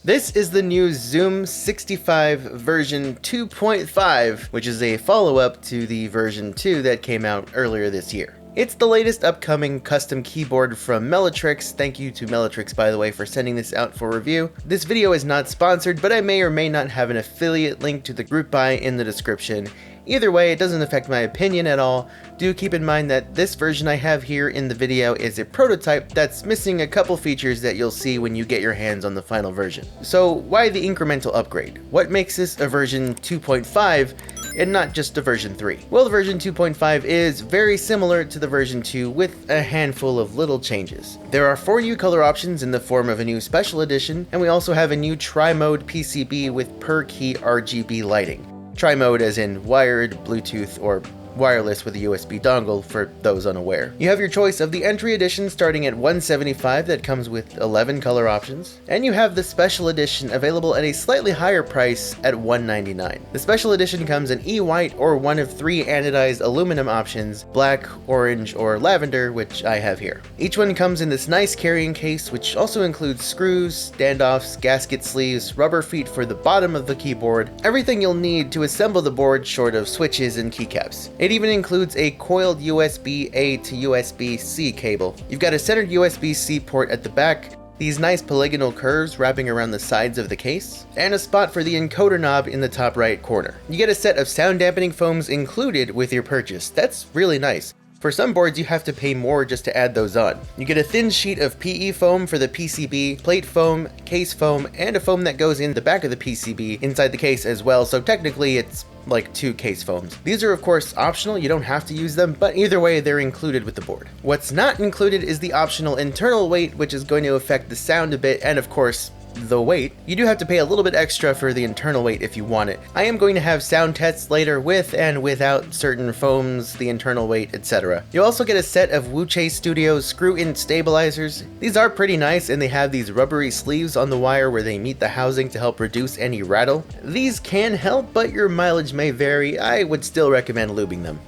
This is the new Zoom65 version 2.5, which is a follow-up to the version 2 that came out earlier this year. It's the latest upcoming custom keyboard from Mellitrix. Thank you to Mellitrix, by the way, for sending this out for review. This video is not sponsored, but I may or may not have an affiliate link to the group buy in the description. Either way, it doesn't affect my opinion at all. Do keep in mind that this version I have here in the video is a prototype that's missing a couple features that you'll see when you get your hands on the final version. So why the incremental upgrade? What makes this a version 2.5 and not just a version 3? Well, the version 2.5 is very similar to the version 2 with a handful of little changes. There are 4 new color options in the form of a new special edition, and we also have a new tri-mode PCB with per key RGB lighting. Tri-mode as in wired, Bluetooth, or wireless with a USB dongle for those unaware. You have your choice of the entry edition starting at $175 that comes with 11 color options, and you have the special edition available at a slightly higher price at $199. The special edition comes in E-white or one of 3 anodized aluminum options, black, orange, or lavender, which I have here. Each one comes in this nice carrying case, which also includes screws, standoffs, gasket sleeves, rubber feet for the bottom of the keyboard, everything you'll need to assemble the board short of switches and keycaps. It even includes a coiled USB-A to USB-C cable. You've got a centered USB-C port at the back, these nice polygonal curves wrapping around the sides of the case, and a spot for the encoder knob in the top right corner. You get a set of sound dampening foams included with your purchase. That's really nice. For some boards, you have to pay more just to add those on. You get a thin sheet of PE foam for the PCB, plate foam, case foam, and a foam that goes in the back of the PCB inside the case as well, so technically it's like 2 case foams. These are of course optional, you don't have to use them, but either way they're included with the board. What's not included is the optional internal weight, which is going to affect the sound a bit, and of course the weight. You do have to pay a little bit extra for the internal weight if you want it. I am going to have sound tests later with and without certain foams, the internal weight, etc. You also get a set of Wuche Studios screw-in stabilizers. These are pretty nice, and they have these rubbery sleeves on the wire where they meet the housing to help reduce any rattle. These can help, but your mileage may vary. I would still recommend lubing them.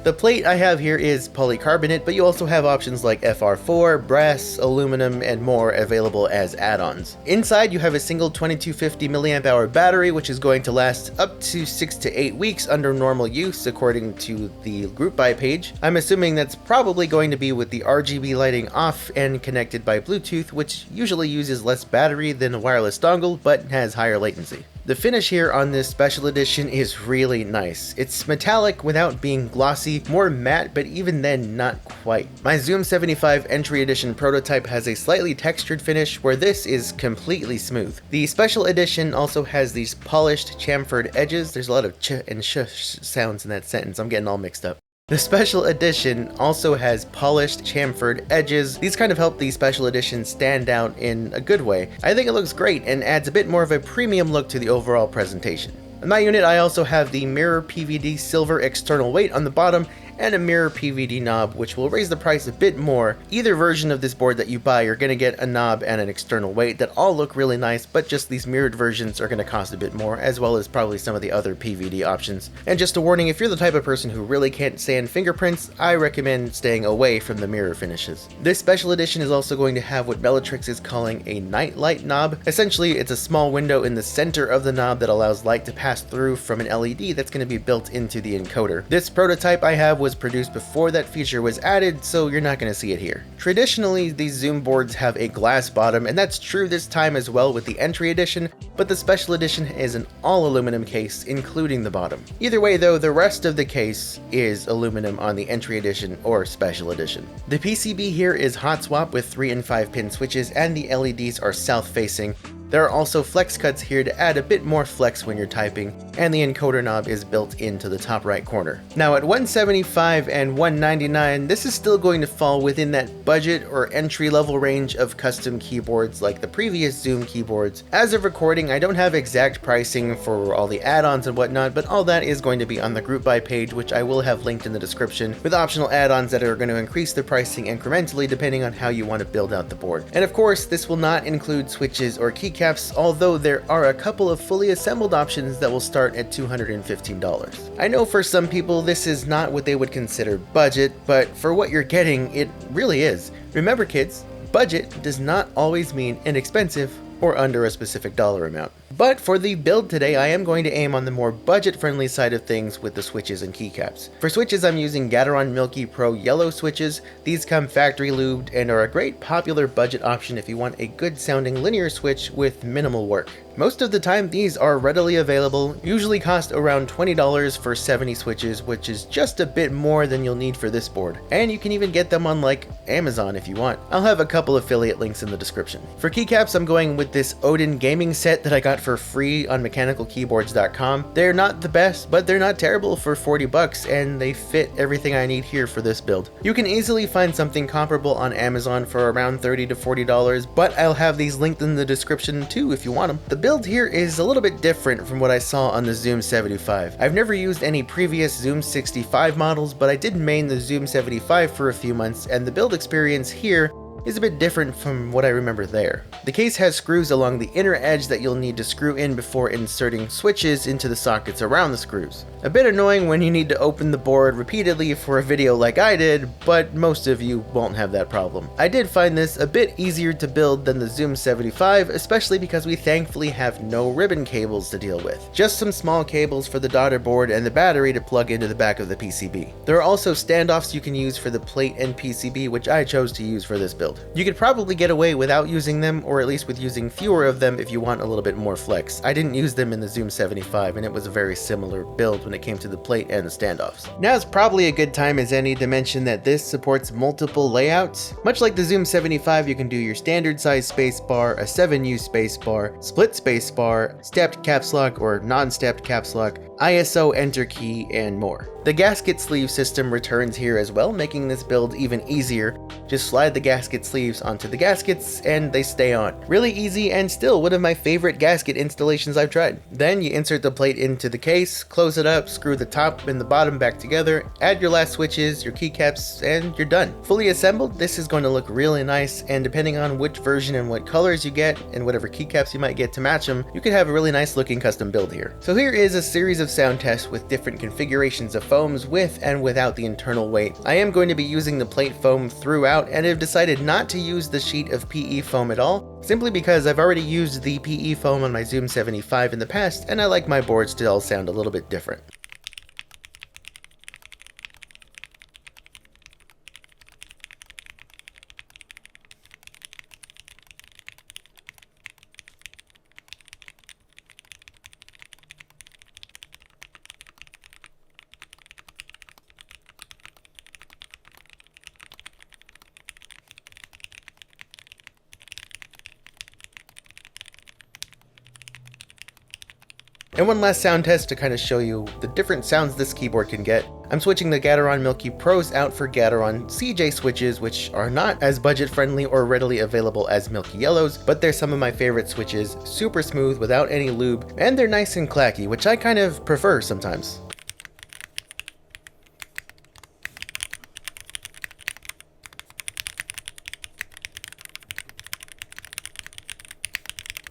The plate I have here is polycarbonate, but you also have options like FR4, brass, aluminum, and more available as add-ons. Inside you have a single 2250 mAh battery, which is going to last up to 6 to 8 weeks under normal use according to the group buy page. I'm assuming that's probably going to be with the RGB lighting off and connected by Bluetooth, which usually uses less battery than a wireless dongle but has higher latency. The finish here on this special edition is really nice. It's metallic without being glossy, more matte, but even then not quite. My Zoom65 entry edition prototype has a slightly textured finish, where this is completely smooth. The special edition also has these polished chamfered edges. There's a lot of ch and sh sounds in that sentence. I'm getting all mixed up. The special edition also has polished chamfered edges. These kind of help the special edition stand out in a good way. I think it looks great and adds a bit more of a premium look to the overall presentation. In my unit, I also have the mirror PVD silver external weight on the bottom and a mirror PVD knob, which will raise the price a bit more. Either version of this board that you buy, you're going to get a knob and an external weight that all look really nice, but just these mirrored versions are going to cost a bit more, as well as probably some of the other PVD options. And just a warning, if you're the type of person who really can't stand fingerprints, I recommend staying away from the mirror finishes. This special edition is also going to have what Mellitrix is calling a night light knob. Essentially, it's a small window in the center of the knob that allows light to pass through from an LED that's going to be built into the encoder. This prototype I have was produced before that feature was added, so you're not going to see it here. Traditionally, these Zoom boards have a glass bottom, and that's true this time as well with the entry edition, but the special edition is an all aluminum case, including the bottom. Either way though, the rest of the case is aluminum on the entry edition or special edition. The PCB here is hot swap with 3 and 5 pin switches, and the LEDs are south facing. There are also flex cuts here to add a bit more flex when you're typing, and the encoder knob is built into the top right corner. Now at $175 and $199, this is still going to fall within that budget or entry level range of custom keyboards like the previous Zoom keyboards. As of recording, I don't have exact pricing for all the add-ons and whatnot, but all that is going to be on the group buy page, which I will have linked in the description, with optional add-ons that are going to increase the pricing incrementally depending on how you want to build out the board. And of course, this will not include switches or keycaps, although there are a couple of fully assembled options that will start start at $215. I know for some people this is not what they would consider budget, but for what you're getting, it really is. Remember kids, budget does not always mean inexpensive or under a specific dollar amount. But for the build today, I am going to aim on the more budget-friendly side of things with the switches and keycaps. For switches, I'm using Gateron Milky Pro Yellow switches. These come factory lubed and are a great popular budget option if you want a good sounding linear switch with minimal work. Most of the time, these are readily available, usually cost around $20 for 70 switches, which is just a bit more than you'll need for this board. And you can even get them on like Amazon if you want. I'll have a couple affiliate links in the description. For keycaps, I'm going with this Odin gaming set that I got for free on mechanicalkeyboards.com. They're not the best, but they're not terrible for 40 bucks, and they fit everything I need here for this build. You can easily find something comparable on Amazon for around $30 to $40, but I'll have these linked in the description too if you want them. The build here is a little bit different from what I saw on the Zoom65. I've never used any previous Zoom65 models, but I did main the Zoom75 for a few months, and the build experience here is a bit different from what I remember there. The case has screws along the inner edge that you'll need to screw in before inserting switches into the sockets around the screws. A bit annoying when you need to open the board repeatedly for a video like I did, but most of you won't have that problem. I did find this a bit easier to build than the Zoom75, especially because we thankfully have no ribbon cables to deal with. Just some small cables for the daughter board and the battery to plug into the back of the PCB. There are also standoffs you can use for the plate and PCB, which I chose to use for this build. You could probably get away without using them, or at least with using fewer of them if you want a little bit more flex. I didn't use them in the Zoom75, and it was a very similar build when it came to the plate and the standoffs. Now is probably a good time as any to mention that this supports multiple layouts. Much like the Zoom75, you can do your standard size spacebar, a 7U spacebar, split spacebar, stepped caps lock or non-stepped caps lock, ISO enter key, and more. The gasket sleeve system returns here as well, making this build even easier. Just slide the gasket sleeves onto the gaskets and they stay on. Really easy and still one of my favorite gasket installations I've tried. Then you insert the plate into the case, close it up, screw the top and the bottom back together, add your last switches, your keycaps, and you're done. Fully assembled, this is going to look really nice, and depending on which version and what colors you get and whatever keycaps you might get to match them, you could have a really nice looking custom build here. So here is a series of sound tests with different configurations of foams with and without the internal weight. I am going to be using the plate foam throughout and have decided not to use the sheet of PE foam at all, simply because I've already used the PE foam on my Zoom75 in the past and I like my boards to all sound a little bit different. And one last sound test to kind of show you the different sounds this keyboard can get. I'm switching the Gateron Milky Pros out for Gateron CJ switches, which are not as budget friendly or readily available as Milky Yellows, but they're some of my favorite switches, super smooth without any lube, and they're nice and clacky, which I kind of prefer sometimes.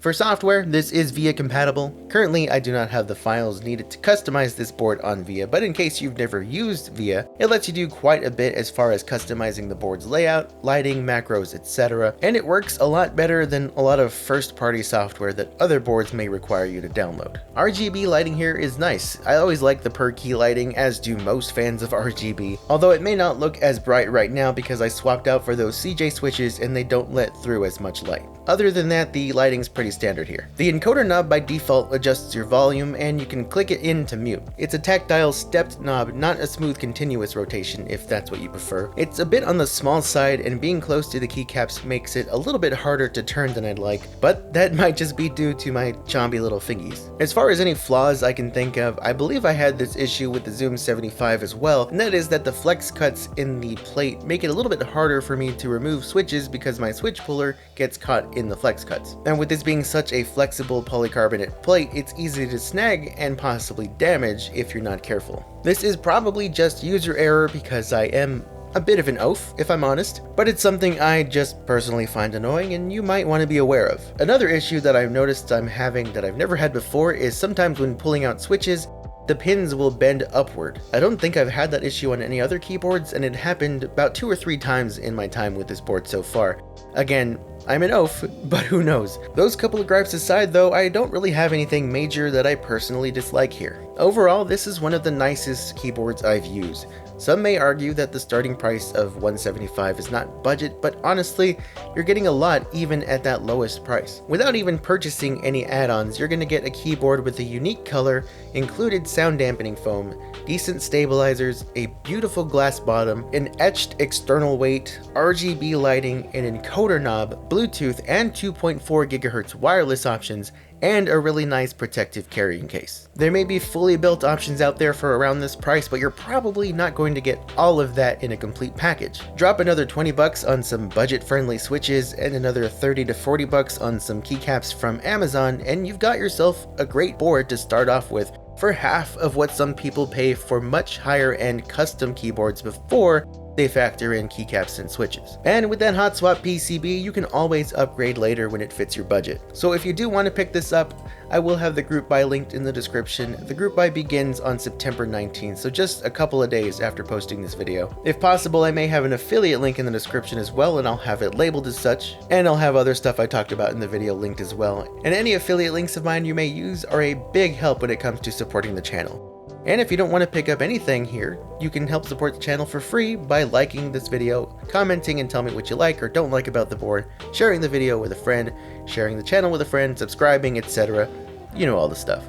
For software, this is VIA compatible. Currently, I do not have the files needed to customize this board on VIA, but in case you've never used VIA, it lets you do quite a bit as far as customizing the board's layout, lighting, macros, etc. And it works a lot better than a lot of first-party software that other boards may require you to download. RGB lighting here is nice. I always like the per key lighting, as do most fans of RGB, although it may not look as bright right now because I swapped out for those CJ switches and they don't let through as much light. Other than that, the lighting's pretty standard here. The encoder knob by default adjusts your volume and you can click it in to mute. It's a tactile stepped knob, not a smooth continuous rotation if that's what you prefer. It's a bit on the small side and being close to the keycaps makes it a little bit harder to turn than I'd like, but that might just be due to my chompy little fingies. As far as any flaws I can think of, I believe I had this issue with the Zoom75 as well, and that is that the flex cuts in the plate make it a little bit harder for me to remove switches because my switch puller gets caught in the flex cuts. And with this being such a flexible polycarbonate plate, it's easy to snag and possibly damage if you're not careful. This is probably just user error because I am a bit of an oaf, if I'm honest, but it's something I just personally find annoying and you might want to be aware of. Another issue that I've noticed I'm having that I've never had before is sometimes when pulling out switches, the pins will bend upward. I don't think I've had that issue on any other keyboards, and it happened about 2 or 3 times in my time with this board so far. Again, I'm an oaf, but who knows. Those couple of gripes aside though, I don't really have anything major that I personally dislike here. Overall, this is one of the nicest keyboards I've used. Some may argue that the starting price of $175 is not budget, but honestly, you're getting a lot even at that lowest price. Without even purchasing any add-ons, you're going to get a keyboard with a unique color, included sound dampening foam, decent stabilizers, a beautiful glass bottom, an etched external weight, RGB lighting, an encoder knob, Bluetooth and 2.4 GHz wireless options, and a really nice protective carrying case. There may be fully built options out there for around this price, but you're probably not going to get all of that in a complete package. Drop another 20 bucks on some budget-friendly switches and another 30 to 40 bucks on some keycaps from Amazon, and you've got yourself a great board to start off with for half of what some people pay for much higher-end custom keyboards before they factor in keycaps and switches. And with that hot swap PCB, you can always upgrade later when it fits your budget. So if you do want to pick this up, I will have the group buy linked in the description. The group buy begins on September 19th, so just a couple of days after posting this video. If possible, I may have an affiliate link in the description as well, and I'll have it labeled as such. And I'll have other stuff I talked about in the video linked as well. And any affiliate links of mine you may use are a big help when it comes to supporting the channel. And if you don't want to pick up anything here, you can help support the channel for free by liking this video, commenting and tell me what you like or don't like about the board, sharing the video with a friend, sharing the channel with a friend, subscribing, etc. You know all the stuff.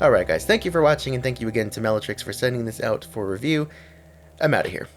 Alright guys, thank you for watching, and thank you again to Melotrix for sending this out for review. I'm out of here.